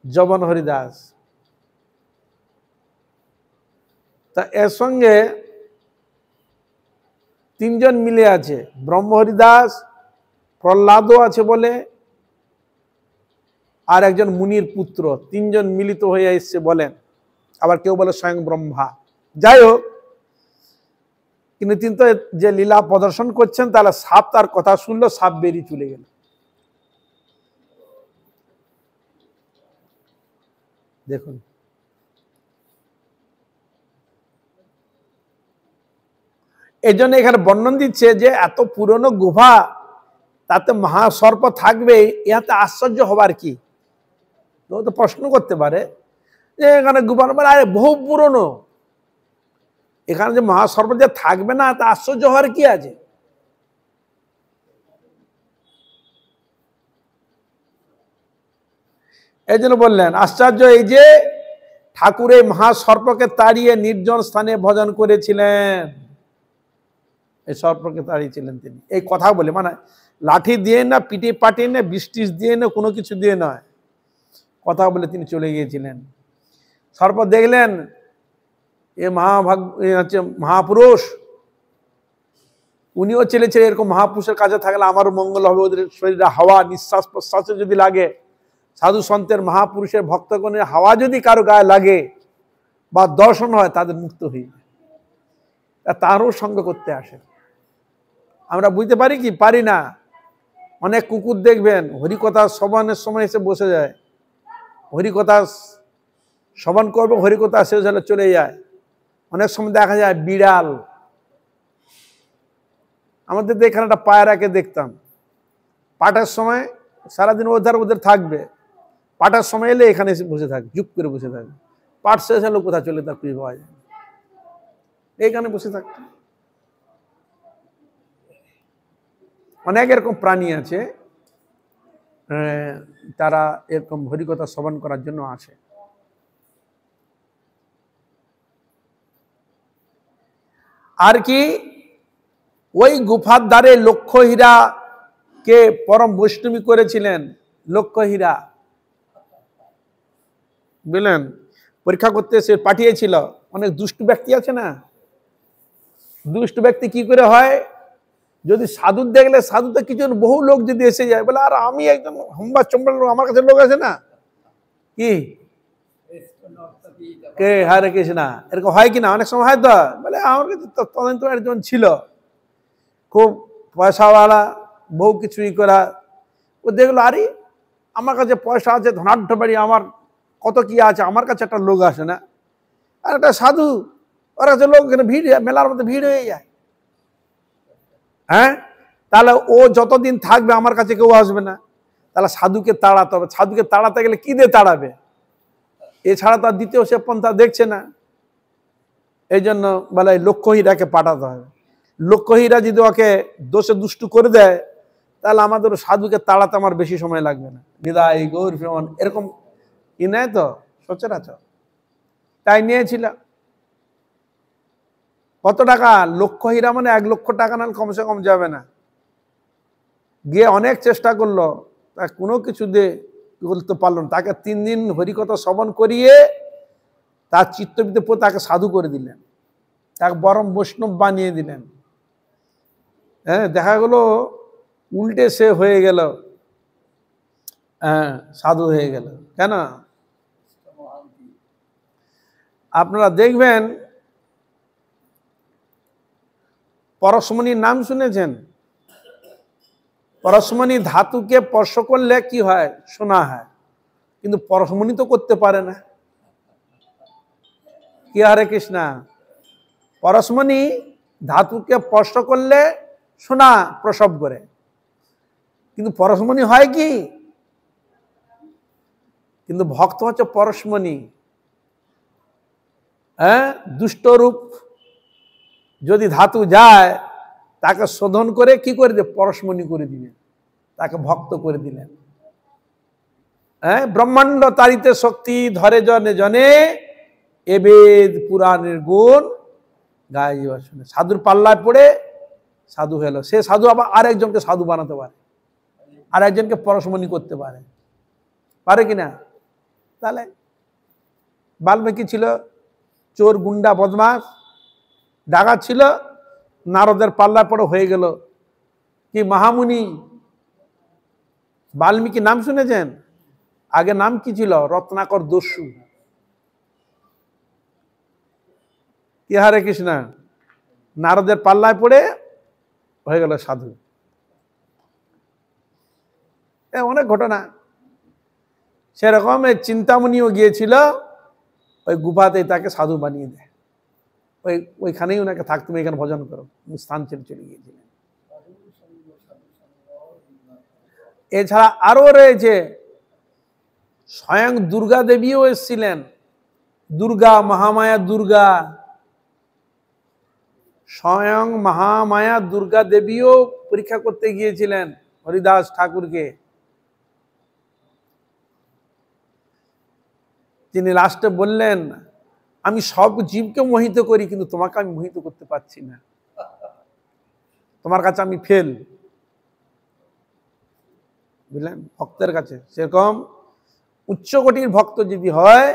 জবন হরিদাস। তা এর সঙ্গে তিনজন মিলে আছে, ব্রহ্ম হরিদাস, প্রহ্লাদও আছে বলে, আর একজন মুনির পুত্র, তিনজন মিলিত হয়ে এসছে বলেন। আবার কেউ বলে স্বয়ং ব্রহ্মা। যাই হোক, কিন্তু তিনি তো যে লীলা প্রদর্শন করছেন, তাহলে সাপ তার কথা শুনলো, সাপ বেরিয়ে চলে গেল। দেখুন, এই জন্য এখানে বর্ণন দিচ্ছে যে এত পুরনো গুহা, তাতে মহাসর্প থাকবে, ইয়াতে আশ্চর্য হবার কি? তো প্রশ্ন করতে পারে যে এখানে গুহা মানে আরে বহু পুরনো, এখানে যে মহাসর্প যে থাকবে না তা আশ্চর্য হওয়ার কি আছে? এই জন্য বললেন আশ্চর্য এই যে ঠাকুর এই মহাসর্পকে তাড়িয়ে নির্জন স্থানে ভজন করেছিলেন। এই সর্পকে তাড়িয়েছিলেন তিনি, এই কথা বলে, মানে লাঠি দিয়ে না, পিঠে পাটিয়ে না, বৃষ্টি দিয়ে না, কোনো কিছু দিয়ে নয়, কথা বলে তিনি চলে গিয়েছিলেন। সর্প দেখলেন এ হচ্ছে মহাপুরুষ, উনিও ছেলে এরকম মহাপুরুষের কাছে থাকলে আমারও মঙ্গল হবে, ওদের শরীরে হাওয়া নিঃশ্বাস প্রশ্বাসে যদি লাগে, সাধু সন্তের মহাপুরুষের ভক্তগণের হাওয়া যদি কারো গায়ে লাগে বা দর্শন হয়, তাদের মুক্ত হয়ে যায়, তারও সঙ্গ করতে আসে। আমরা বুঝতে পারি কি পারি না? অনেক কুকুর দেখবেন হরিকথা শ্রবণের সময় এসে বসে যায়, হরিকথা শ্রবণ করবে, হরিকথা শেষ হলে চলে যায়। অনেক সময় দেখা যায় বিড়াল, আমাদের এখানে একটা পায়রাকে দেখতাম, পাঠের সময় সারাদিন ওদের থাকবে, পাঠের সময় এলে এখানে এসে বসে থাকবে, চুপ করে বসে থাকবে, পাঠ শেষ হলে কোথায় চলে তার খুঁজে পাওয়া যায়, এইখানে বসে থাকতো। অনেক এরকম প্রাণী আছে, তারা এরকম হরিকথা শ্রবণ করার জন্য আসে। আর কি ওই গুফার দ্বারে লক্ষ্য হীরা কে পরম বৈষ্ণবী করেছিলেন, লক্ষ্য হীরা, বুঝলেন? পরীক্ষা করতে সে পাঠিয়েছিল। অনেক দুষ্ট ব্যক্তি আছে না, দুষ্ট ব্যক্তি কি করে হয়, যদি সাধু দেখলে, সাধুতে কিছু বহু লোক যদি এসে যায়, বলে আর আমি একজন হম্বা চম্বল, আমার কাছে লোক আছে না, কি কে হরে কৃষ্ণ, এরকম হয় কিনা? অনেক সময় হয় তো, বলে আমার কাছে তদন্ত একজন ছিল খুব পয়সাওয়ালা, বহু কিছুই করা, ও দেখলো আরে আমার কাছে পয়সা আছে, ধনাঢ্য বাড়ি, আমার কত কি আছে, আমার কাছে একটা লোক আসে না, আর একটা সাধু, ওর কাছে লোক ভিড়, মেলার মধ্যে ভিড় হয়ে যায়। হ্যাঁ, তাহলে ও যতদিন থাকবে আমার কাছে কেউ আসবে না, তাহলে সাধুকে তাড়াতে হবে। সাধুকে তাড়াতে গেলে কি দিয়ে তাড়াবে? এছাড়া তার দ্বিতীয় সে পন্থা দেখছে না। এই জন্য বলে লক্ষ্যহীরাকে পাঠাতে হবে। লক্ষ্যহীরা যদি ওকে দোষে দুষ্টু করে দেয় তাহলে আমাদের সাধুকে তাড়াতে আমার বেশি সময় লাগবে না। নিদাই গৌর প্রেমন এরকম ই নেয় তো সচরাচর, তাই নিয়েছিল। কত টাকা? লক্ষ্যহীরা মানে 1 লক্ষ টাকা না কমসে কম যাবে না। গিয়ে অনেক চেষ্টা করলো, তা কোনো কিছু দিয়ে বলতে পারলো না। তাকে 3 দিন হরিকথা শ্রবণ করিয়ে তার চিত্তবিতে তাকে সাধু করে দিলেন, তাকে বরং বৈষ্ণব বানিয়ে দিলেন। হ্যাঁ, দেখা গেলো উল্টে সে হয়ে গেল, হ্যাঁ সাধু হয়ে গেল। কেন? আপনারা দেখবেন পরশমণির নাম শুনেছেন? পরশমণি ধাতুকে স্পর্শ করলে কি হয়? শোনা হয়, কিন্তু পরশমণি তো করতে পারে না। কি হরে কৃষ্ণা? পরশমণি ধাতুকে স্পর্শ করলে শোনা প্রসব করে, কিন্তু পরশমণি হয় কি? কিন্তু ভক্ত হচ্ছে পরশমণি। হ্যাঁ, দুষ্টরূপ যদি ধাতু যায় তাকে শোধন করে কি করে দিবে? পরশমণি করে দিলেন, তাকে ভক্ত করে দিলেন। হ্যাঁ, ব্রহ্মাণ্ড তারিতে শক্তি ধরে জনে জনে, এ বেদ পুরাণের গুণ গায়ে যাওয়া শুনে। সাধুর পাল্লায় পড়ে সাধু হলো, সে সাধু আবার আরেকজনকে সাধু বানাতে পারে, আরেকজনকে পরশমণি করতে পারে, পারে কিনা? তাহলে বাল্মীকি ছিল চোর, গুন্ডা, বদমাস, ডাকাত ছিল, নারদের পাল্লায় পড়ে হয়ে গেল কি মহামুনি। বাল্মীকি নাম শুনেছেন? আগে নাম কি ছিল? রত্নাকর দস্যু। কি হরে কৃষ্ণ? নারদের পাল্লায় পড়ে হয়ে গেল সাধু। অনেক ঘটনা। সেরকম চিন্তামণিও গিয়েছিল ওই গুফাতে, তাকে সাধু বানিয়ে দেয়। ওইখানেই ওনাকে থাকতে, তুমি এখানে ভজন করো, স্থান ছেড়ে চলে গিয়েছিলেন। এছাড়া আরো রয়েছে, স্বয়ং দুর্গা দেবীও এসেছিলেন। দুর্গা, মহামায়া দুর্গা, স্বয়ং মহামায়া দুর্গা দেবীও পরীক্ষা করতে গিয়েছিলেন হরিদাস ঠাকুরকে। তিনি লাস্টে বললেন, আমি সব জীবকে মোহিত করি, কিন্তু তোমাকে আমি মোহিত করতে পারছি না, তোমার কাছে আমি ফেল। বুঝলেন? ভক্তের কাছে সেরকম উচ্চকোটির ভক্ত যদি হয়,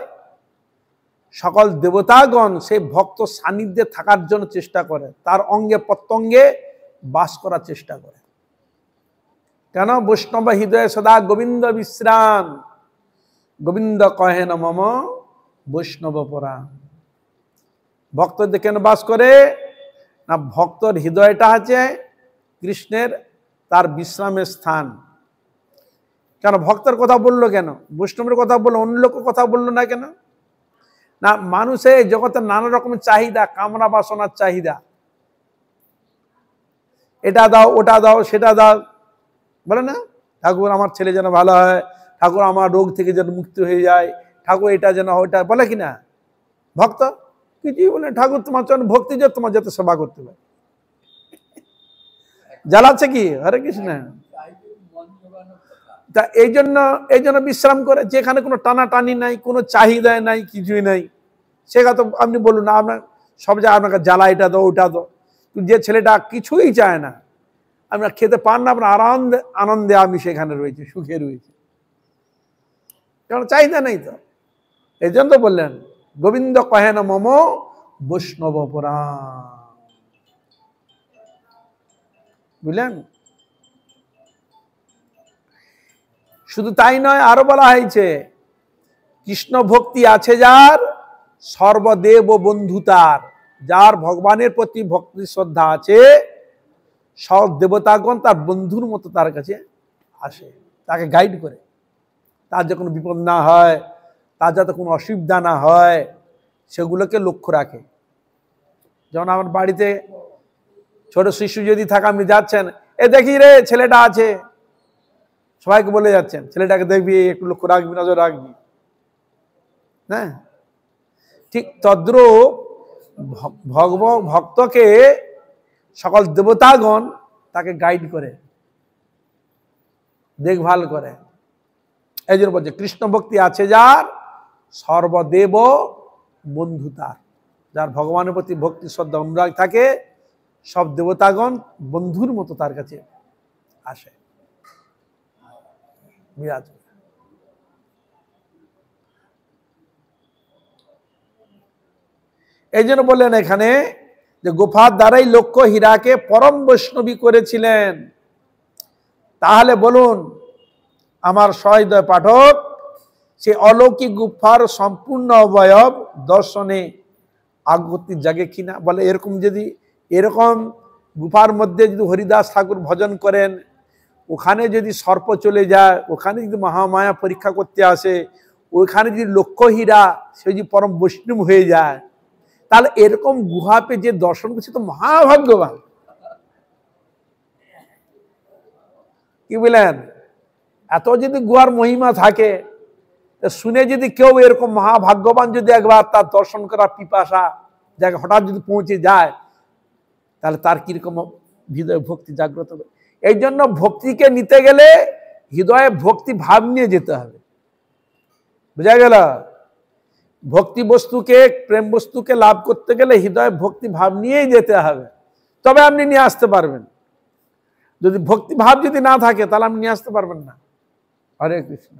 সকল দেবতাগণ সেই ভক্ত সান্নিধ্যে থাকার জন্য চেষ্টা করে, তার অঙ্গে প্রত্যঙ্গে বাস করার চেষ্টা করে। কেন? বৈষ্ণব হৃদয়ে সদা গোবিন্দ বিশ্রাম, গোবিন্দ কহেন মম বৈষ্ণব পরাণ। ভক্তদের কেন বাস করে না? ভক্তর হৃদয়টা আছে কৃষ্ণের, তার বিশ্রামের স্থান। কেন ভক্তের কথা বললো? কেন বৈষ্ণবের কথা বললো? অন্য লোকের কথা বললো না কেন? না, মানুষের জগতে নানা রকমের চাহিদা, কামনা বাসনার চাহিদা, এটা দাও, ওটা দাও, সেটা দাও, বলে না? ঠাকুর আমার ছেলে যেন ভালো হয়, ঠাকুর আমার রোগ থেকে যেন মুক্তি হয়ে যায়, ঠাকুর এটা যেন, ওইটা বলে কিনা ভক্ত? কিছুই বলে। ঠাকুর তোমার জন্য ভক্তি, যে তোমার যাতে সেবা করতে পারে। জ্বালাচ্ছে কি? হরে কৃষ্ণ। তা এই জন্য বিশ্রাম করে, যেখানে কোনো টানাটানি নাই, কোনো চাহিদা নাই, কিছুই নাই, সেটা তো আপনি বলুন না, আপনার সব জায়গায় আপনাকে জ্বালা, এটা দাও, ওটা দাও। যে ছেলেটা কিছুই চায় না, আপনার খেতে পান না, আপনার আনন্দে আমি সেখানে রয়েছে, সুখে রয়েছে, কারণ চাহিদা নেই তো। এই জন্য তো বললেন গোবিন্দ কহেন মম বৈষ্ণব পুরাণ। বুঝলেন? শুধু তাই নয়, আরো বলা হয়েছে, কৃষ্ণ ভক্তি আছে যার, সর্বদেব বন্ধু তার। যার ভগবানের প্রতি ভক্তি শ্রদ্ধা আছে, সব দেবতাগণ তার বন্ধুর মতো তার কাছে আসে, তাকে গাইড করে, তার যে কোনো বিপদ না হয়, তার যাতে কোনো অসুবিধা না হয়, সেগুলোকে লক্ষ্য রাখে। যেমন আমার বাড়িতে ছোট শিশু যদি থাকে, আপনি যাচ্ছেন, এ দেখি রে ছেলেটা আছে, সবাইকে বলে যাচ্ছেন ছেলেটাকে দেখবি, একটু লক্ষ্য রাখবি, নজর রাখবি। হ্যাঁ, ঠিক তদ্রূপ ভক্তকে সকল দেবতাগণ তাকে গাইড করে, দেখভাল করে। এই জন্য বলছে কৃষ্ণ ভক্তি আছে যার, সর্বদেব বন্ধু তার। যার ভগবানের প্রতি ভক্তি শ্রদ্ধা অনুরাগ থাকে, সব দেবতাগণ বন্ধুর মতো তার কাছে আসে, বিরাজ করে। এই জন্য বললেন এখানে যে গোপার দ্বারাই লক্ষ্য হীরাকে পরম বৈষ্ণবী করেছিলেন। তাহলে বলুন আমার সহৃদয় পাঠক, সে অলৌকিক গুফার সম্পূর্ণ অবয়ব দর্শনে আগ্রহ জাগে কিনা? বলে এরকম গুফার মধ্যে যদি হরিদাস ঠাকুর ভজন করেন, ওখানে যদি সর্প চলে যায়, ওখানে যদি মহামায়া পরীক্ষা করতে আসে, ওইখানে যদি লক্ষ্য হীরা সে যদি পরম বৈষ্ণব হয়ে যায়, তাহলে এরকম গুহাপে যে দর্শন করছে তো মহাভাগ্যবান। কি বলেন? এত যদি গুহার মহিমা থাকে, শুনে যদি কেউ এরকম মহাভাগ্যবান যদি একবার তার দর্শন করার পিপাসা জায়গা হঠাৎ যদি পৌঁছে যায়, তাহলে তার কিরকম হৃদয়ে ভক্তি জাগ্রত হবে। এই জন্য ভক্তিকে নিতে গেলে হৃদয়ে ভক্তি ভাব নিয়ে যেতে হবে। বুঝা গেল? ভক্তি বস্তুকে, প্রেম বস্তুকে লাভ করতে গেলে হৃদয়ে ভক্তি ভাব নিয়েই যেতে হবে, তবে আপনি নিয়ে আসতে পারবেন। যদি ভক্তি ভাব যদি না থাকে তাহলে আপনি নিয়ে আসতে পারবেন না। হরে কৃষ্ণ।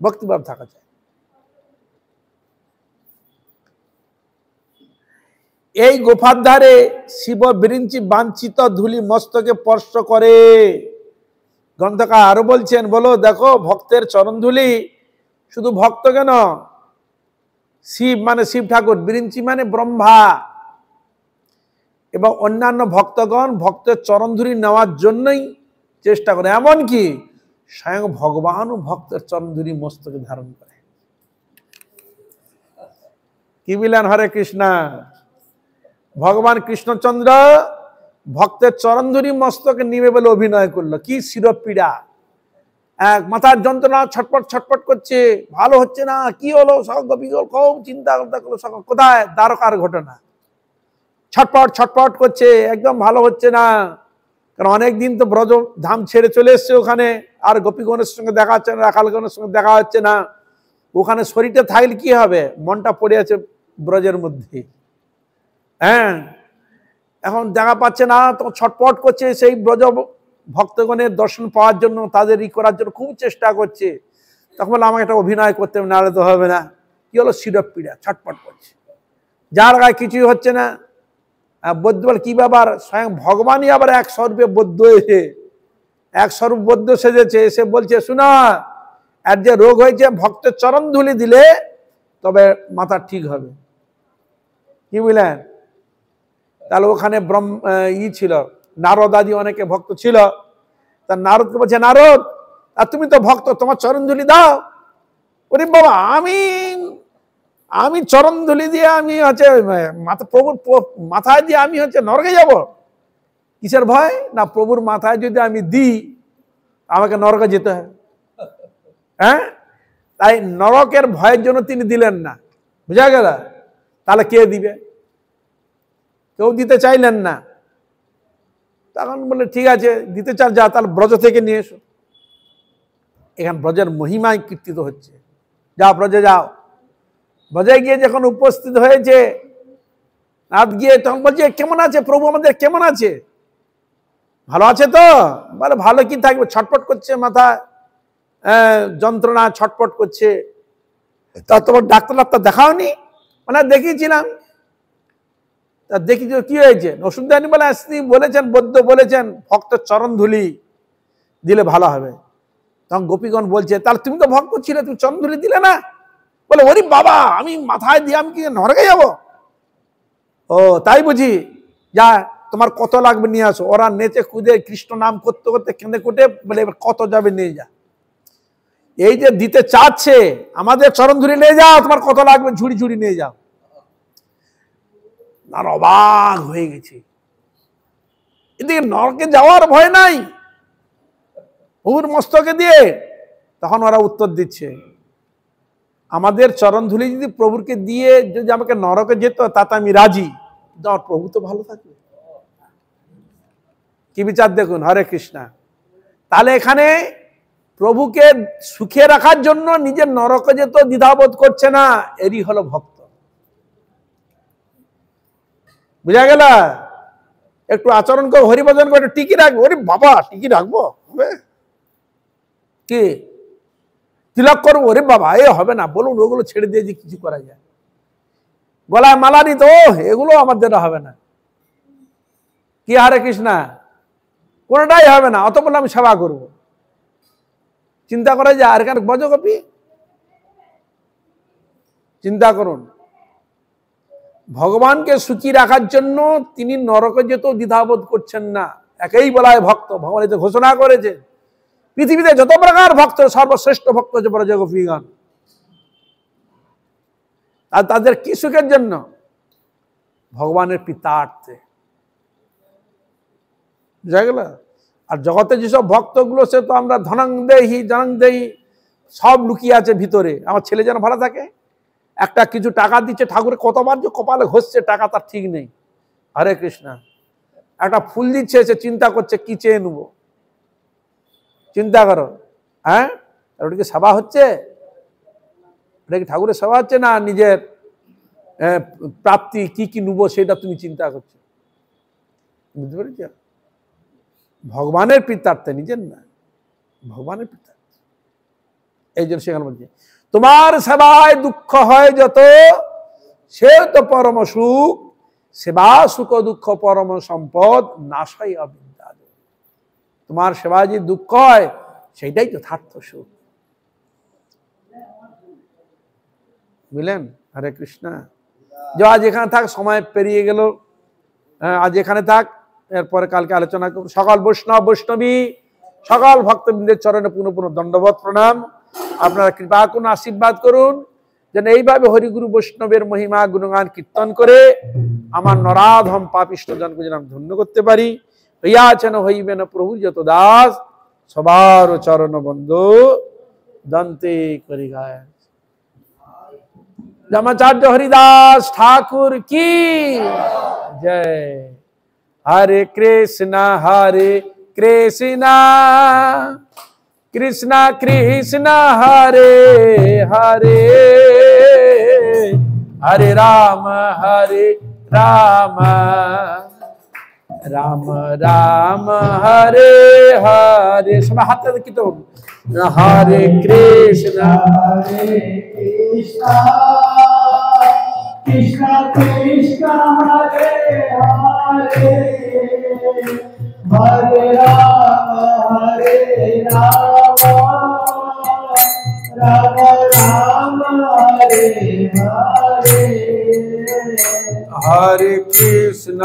ভক্তিভাব থাকা চাই। এই গোফার ধারে শিব বিরিঞ্চি বাঞ্ছিত ধুলি মস্তকে স্পর্শ করে। গ্রন্থকার আরো বলছেন, বলো দেখো ভক্তের চরণ ধুলি, শুধু ভক্ত কেন, শিব মানে শিব ঠাকুর, বিরিঞ্চি মানে ব্রহ্মা এবং অন্যান্য ভক্তগণ ভক্তের চরণ ধুলি নেওয়ার জন্যই চেষ্টা করে। এমনকি স্বয়ং ভগবানও ভক্তের চরণ ধুলি মস্তকে ধারণ করে। কি বললেন? হরে কৃষ্ণ। ভগবান কৃষ্ণচন্দ্র ভক্তের চরণ ধুলি মস্তকে নিবে বলে অভিনয় করলো। কি শিরপীড়া, এক মাথার যন্ত্রণা, ছটপট ছটপট করছে, ভালো হচ্ছে না, কি হলো? সব গোপীগণ খুব চিন্তা করলো, সকল কোথায়? দ্বারকার ঘটনা। ছটপট ছটপট করছে, একদম ভালো হচ্ছে না, কারণ অনেকদিন তো ব্রজ ধাম ছেড়ে চলে এসছে ওখানে, আর গোপীগণের সঙ্গে দেখা হচ্ছে না, রাখালগণের সঙ্গে দেখা হচ্ছে না। ওখানে শরীরটা থাকলে কি হবে? মনটা পড়ে আছে ব্রজের মধ্যে। হ্যাঁ, এখন দেখা পাচ্ছে না, তো ছটপট করছে, সেই ব্রজ ভক্তগণের দর্শন পাওয়ার জন্য, তাদের ই করার জন্য খুব চেষ্টা করছে। তখন বলে আমাকে একটা অভিনয় করতে হবে, নাহলে তো হবে না। কি হলো? শিরপীড়া, ছটপট করছে, যার গায়ে কিছুই হচ্ছে না। বৌদ্ধ বলে কি ব্যাপার? স্বয়ং ভগবানই আবার এক স্বরূপে বৌদ্ধ হয়েছে, এক স্বরূপ বৌদ্ধ সেজেছে, এসে বলছে শোনা, এর যে রোগ হয়েছে, ভক্তের চরণ ধুলি দিলে তবে মাথা ঠিক হবে। কি বুঝলেন? তাহলে ওখানে ছিল নারদ আদি অনেকে ভক্ত ছিল। তা নারদকে বলছে, নারদ আর তুমি তো ভক্ত, তোমার চরণ ধুলি দাও। ওরে বাবা, আমি চরণ ধুলি দিয়ে আমি হচ্ছে প্রভুর মাথায় দিয়ে আমি হচ্ছে নরকে যাব? কিসের ভয়? না প্রভুর মাথায় যদি আমি দিই আমাকে নরকে যেতে হয়। হ্যাঁ, তাই নরকের ভয়ের জন্য তিনি দিলেন না। বুঝা গেল? তাহলে কে দিবে? কেউ দিতে চাইলেন না। তখন বলে ঠিক আছে, দিতে চান যা, তাহলে ব্রজ থেকে নিয়ে এসো। এখানে ব্রজের মহিমায় কীর্তিত হচ্ছে। যাও ব্রজে যাও। ব্রজে গিয়ে যখন উপস্থিত হয়েছে, নাথ গিয়ে তখন বলছে কেমন আছে প্রভু, আমাদের কেমন আছে? ভালো আছে তো? বলে ভালো কি থাকবে, ছটপট করছে, মাথা যন্ত্রণা, ছটপট করছে। তা তোমার ডাক্তার দেখাওনি? মানে দেখিয়েছিলাম। তা দেখি কি হয়েছে? ওষুধ দেয়নি? বলে তিনি বলেছেন, বৌদ্ধ বলেছেন ভক্তের চরণ ধুলি দিলে ভালো হবে। তখন গোপীগণ বলছে তাহলে তুমি তো ভক্ত ছিলে, তুমি চরণ ধুলি দিলে না? বলে ওরে বাবা, আমি মাথায় দিয়ে আমি কি নরকে যাব? ও তাই বুঝি, যা তোমার কত লাগবে নিয়ে আসো। ওরা নেচে কুদে কৃষ্ণ নাম করতে করতে কেঁদে কুটে বলে এবার কত যাবে নিয়ে যা। এই যে দিতে চাচ্ছে, আমাদের চরণ ধুলি নিয়ে যাও, তোমার কত লাগবে ঝুড়ি ঝুড়ি নিয়ে যাও। আর অবাক হয়ে গেছে, এদিকে নরকে যাওয়ার ভয় নাই ওর মস্তকে দিয়ে। তখন ওরা উত্তর দিচ্ছে, আমাদের চরণ ধুলি যদি প্রভুকে দিয়ে যদি আমাকে নরকে যেত তাতে আমি রাজি, আমার প্রভু তো ভালো থাকবে। কি বিচার দেখুন, হরে কৃষ্ণা। তাহলে এখানে প্রভুকে সুখে রাখার জন্য নিজের নরকে যেত দ্বিধাবোধ করছে না, এরই হলো ভক্ত। বুঝা গেল? একটু আচরণ করে হরিভজন করে টিকি রাখবো, ওরে বাবা টিকি রাখবো হবে কি, তিলক করবো, ওরে বাবা এ হবে না, বলুন ওগুলো ছেড়ে দিয়ে যে কিছু করা যায়। গলায় মালা নিত, এগুলো আমাদের হবে না। কি হরে কৃষ্ণা, কোনটাই হবে না, অত বলে আমি সেবা করবো। চিন্তা করা যায়। আর এখানে বজকপি চিন্তা করুন, ভগবানকে সুখী রাখার জন্য তিনি নরকে যেত দ্বিধাবোধ করছেন না, একেই বলা হয় ভক্ত। ভগবান এতে ঘোষণা করেছে পৃথিবীতে যত প্রকার ভক্ত, সর্বশ্রেষ্ঠ ভক্ত হচ্ছে ব্রজগোপীগণ। আর তাদের কি সুখের জন্য? ভগবানের পিতার্থে। বুঝা গেল? আর জগতে যেসব ভক্তগুলো, সে তো আমরা ধনং দেহি জনং দেহি সব লুকিয়ে আছে ভিতরে। আমার ছেলে যেন ভালো থাকে, একটা কিছু টাকা দিচ্ছে, ঠাকুরের কতবার যে কপালে ঘষছে টাকা তার ঠিক নেই। হরে কৃষ্ণা। একটা ফুল দিচ্ছে, সে চিন্তা করছে কি চেয়ে নেব। চিন্তা করো, হ্যাঁ ওটা কি সেবা হচ্ছে? এটা কি ঠাকুরের সেবা হচ্ছে না নিজের প্রাপ্তি কি কি নেব সেটা তুমি চিন্তা করছো? বুঝতে পেরেছ? ভগবানের পিতার্থে, নিজের না, ভগবানের পিতার্থে। এই জন্য সেখানে বলছে তোমার সেবায় দুঃখ হয় যত, সে তো পরম সুখ, সেবা সুখ দুঃখ পরম সম্পদ, নাশাই অবিদ্যা। তোমার সেবায় যে দুঃখ হয় সেইটাই যথার্থ সুখ। বুঝলেন? হরে কৃষ্ণা। যে আজ এখানে থাক, সময় পেরিয়ে গেল, আজ এখানে থাক, এরপরে কালকে আলোচনা করব। সকল বৈষ্ণব বৈষ্ণবী সকল ভক্তবৃন্দের চরণে পুনঃ পুনঃ দণ্ডবত প্রণাম। আপনারা কৃপা করুন, আশীর্বাদ করুন যেন এইভাবে হরিগুরু বৈষ্ণবের মহিমা গুণগান কীর্তন করে আমার নরাধম পাপিষ্ঠ জনকে যেন ধন্য করতে পারি। হইয়াছেন হইবেন প্রভু যত দাস, সবার চরণ বন্ধু দন্তে করি গায়। রামাচার্য হরিদাস ঠাকুর কি জয়। হরে কৃষ্ণ কৃষ্ণ কৃষ্ণ হরে হরে, হরে রাম রাম রাম হরে হরে। সবাই হাতে কি তো, হরে কৃষ্ণ কৃষ্ণ কৃষ্ণ হরে হরে, হরে রাম রাম রাম হরে হরে। হরে কৃষ্ণ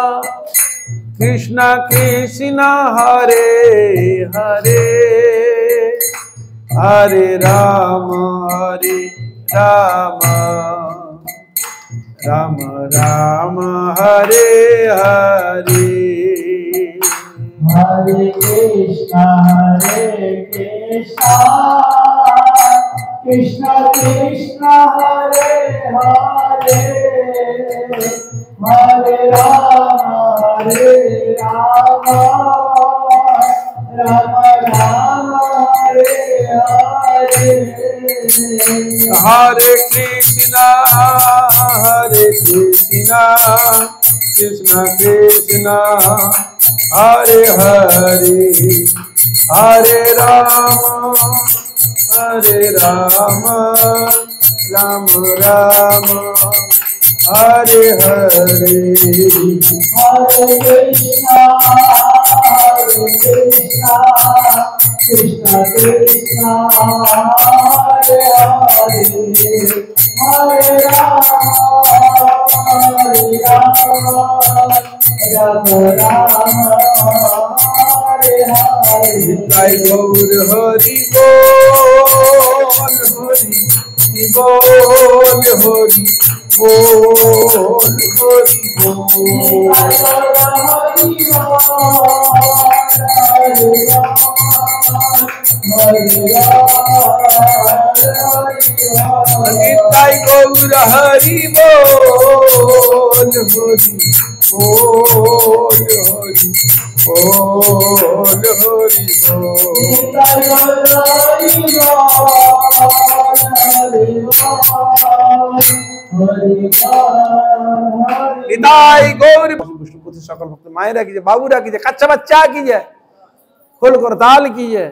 কৃষ্ণ কৃষ্ণ হরে হরে, হরে রাম রাম রাম হরে হরে। হরে কৃষ্ণ কৃষ্ণ কৃষ্ণ হরে হরে, হরে রাম রাম রাম হরে হরে। হরে কৃষ্ণ কৃষ্ণ কৃষ্ণ হরে হরে, হরে রাম রাম রাম হরে হরে। হরে কৃষ্ণ কৃষ্ণ কৃষ্ণ হরে হরে, হরে রাম রাম রাম হরে হরে। জয় গৌর হরি বল, হরি বল, হরি বল, হরি বল। নিতাই গৌর হরি বল, হরি বল, হরি বল, হরি নিতাই গৌর। সকল ভক্ত মায়েরা কি যে, বাবুরা কি যে, কাচ্চা বাচ্চা কি যে, খোল করতাল কি যে।